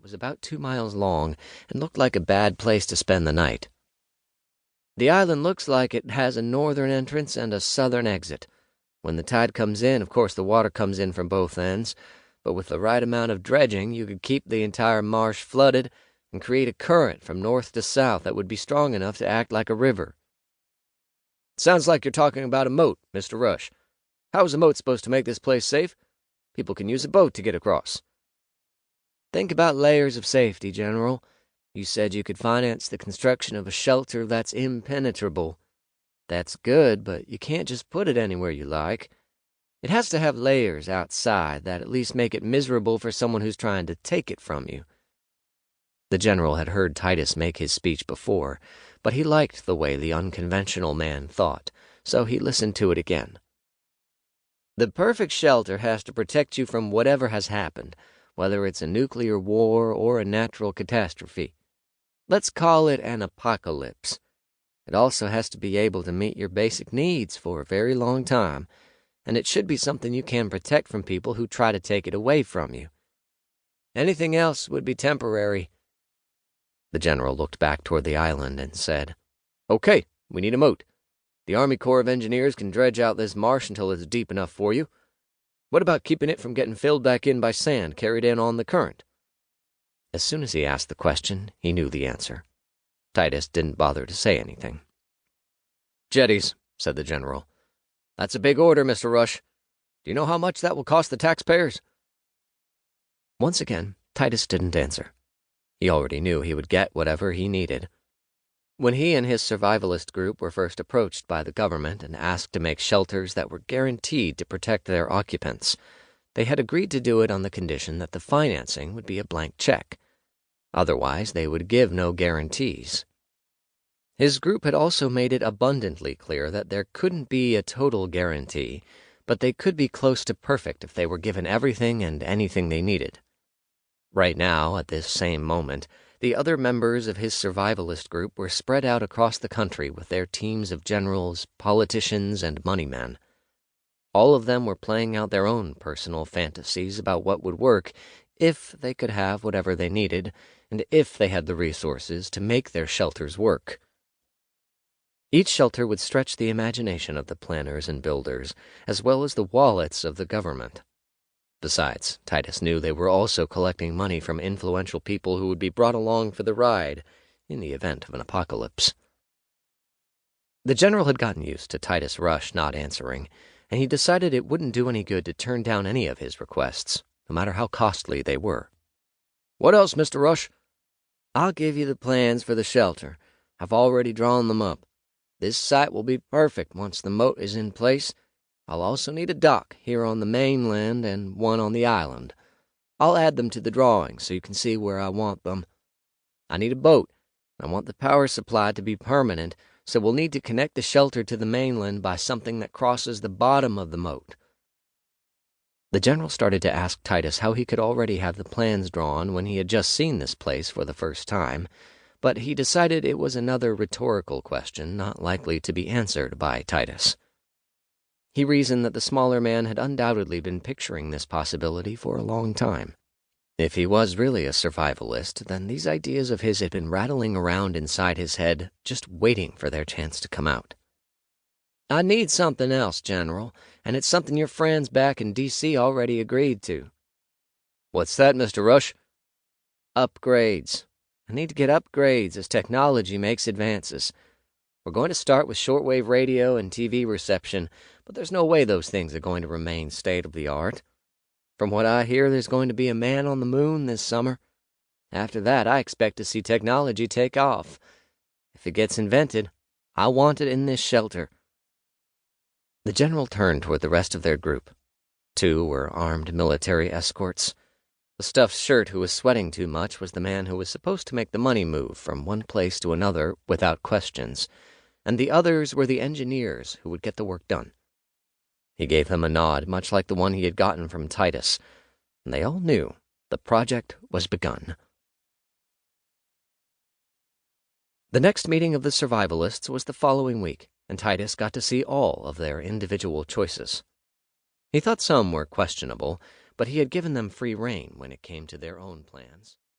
was about 2 miles long and looked like a bad place to spend the night. "The island looks like it has a northern entrance and a southern exit. When the tide comes in, of course the water comes in from both ends, but with the right amount of dredging, you could keep the entire marsh flooded and create a current from north to south that would be strong enough to act like a river." "Sounds like you're talking about a moat, Mr. Rush. How is a moat supposed to make this place safe? People can use a boat to get across." "Think about layers of safety, General. You said you could finance the construction of a shelter that's impenetrable. That's good, but you can't just put it anywhere you like. It has to have layers outside that at least make it miserable for someone who's trying to take it from you." The general had heard Titus make his speech before, but he liked the way the unconventional man thought, so he listened to it again. "The perfect shelter has to protect you from whatever has happened, whether it's a nuclear war or a natural catastrophe. Let's call it an apocalypse. It also has to be able to meet your basic needs for a very long time, and it should be something you can protect from people who try to take it away from you. Anything else would be temporary." The general looked back toward the island and said, "Okay, we need a moat. The Army Corps of Engineers can dredge out this marsh until it's deep enough for you. What about keeping it from getting filled back in by sand carried in on the current?" As soon as he asked the question, he knew the answer. Titus didn't bother to say anything. "Jetties," said the general. "That's a big order, Mr. Rush. Do you know how much that will cost the taxpayers?" Once again, Titus didn't answer. He already knew he would get whatever he needed. When he and his survivalist group were first approached by the government and asked to make shelters that were guaranteed to protect their occupants, they had agreed to do it on the condition that the financing would be a blank check. Otherwise, they would give no guarantees. His group had also made it abundantly clear that there couldn't be a total guarantee, but they could be close to perfect if they were given everything and anything they needed. Right now, at this same moment, the other members of his survivalist group were spread out across the country with their teams of generals, politicians, and moneymen. All of them were playing out their own personal fantasies about what would work if they could have whatever they needed, and if they had the resources to make their shelters work. Each shelter would stretch the imagination of the planners and builders, as well as the wallets of the government. Besides, Titus knew they were also collecting money from influential people who would be brought along for the ride in the event of an apocalypse. The general had gotten used to Titus Rush not answering, and he decided it wouldn't do any good to turn down any of his requests, no matter how costly they were. "What else, Mr. Rush?" "I'll give you the plans for the shelter. I've already drawn them up. This site will be perfect once the moat is in place. I'll also need a dock here on the mainland and one on the island. I'll add them to the drawings so you can see where I want them. I need a boat. I want the power supply to be permanent, so we'll need to connect the shelter to the mainland by something that crosses the bottom of the moat." The general started to ask Titus how he could already have the plans drawn when he had just seen this place for the first time, but he decided it was another rhetorical question not likely to be answered by Titus. He reasoned that the smaller man had undoubtedly been picturing this possibility for a long time. If he was really a survivalist, then these ideas of his had been rattling around inside his head, just waiting for their chance to come out. "I need something else, General, and it's something your friends back in D.C. already agreed to." "What's that, Mr. Rush?" "Upgrades. I need to get upgrades as technology makes advances. We're going to start with shortwave radio and TV reception, but there's no way those things are going to remain state-of-the-art. From what I hear, there's going to be a man on the moon this summer. After that, I expect to see technology take off. If it gets invented, I want it in this shelter." The general turned toward the rest of their group. 2 were armed military escorts. The stuffed shirt who was sweating too much was the man who was supposed to make the money move from one place to another without questions, and the others were the engineers who would get the work done. He gave them a nod much like the one he had gotten from Titus, and they all knew the project was begun. The next meeting of the survivalists was the following week, and Titus got to see all of their individual choices. He thought some were questionable, but he had given them free rein when it came to their own plans.